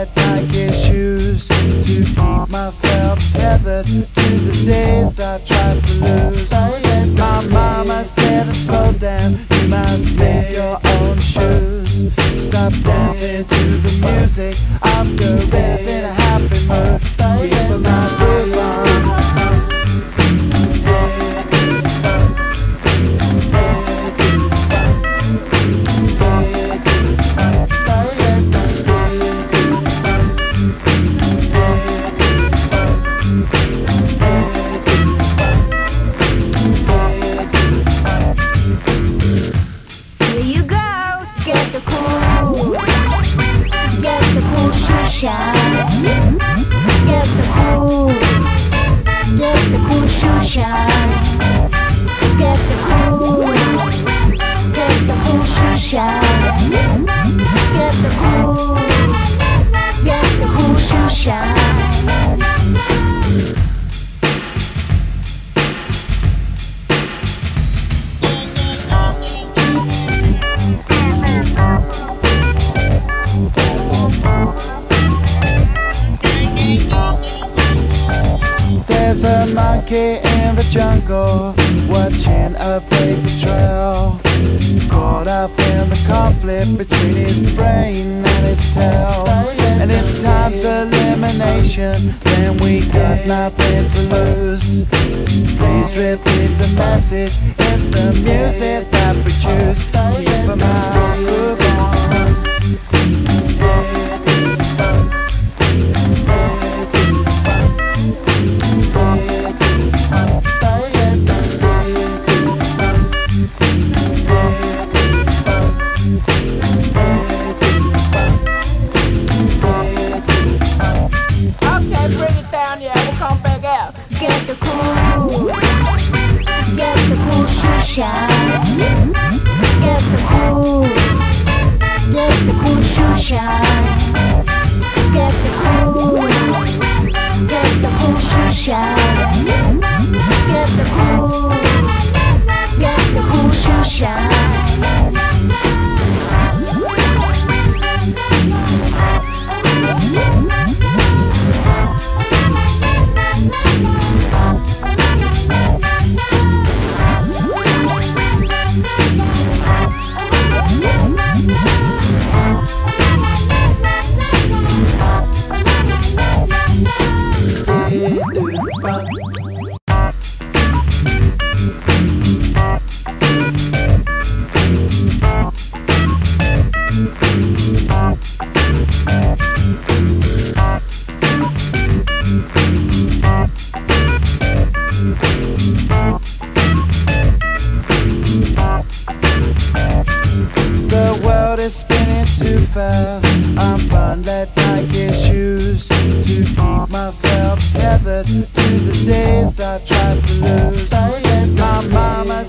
let Nike shoes to keep myself tethered to the days I tried to lose. My mama said, slow down, you must make your own shoes. Stop dancing to the music of gorillas in a happy mood. Keep my groove on. There's a monkey in the jungle, watching a paper trail, caught up in the conflict between his brain and his tail. And if time's elimination, then we got nothing to lose. Please repeat the message, it's the music that we choose. Keep 'em out, move on. Get the cool shine. Get the cool shoe shine. Get the cool shoe shine. Get the cool shoe shine. The world is spinning too fast. I'm buying let Nike shoes to keep myself tethered to the days I tried to lose. My mama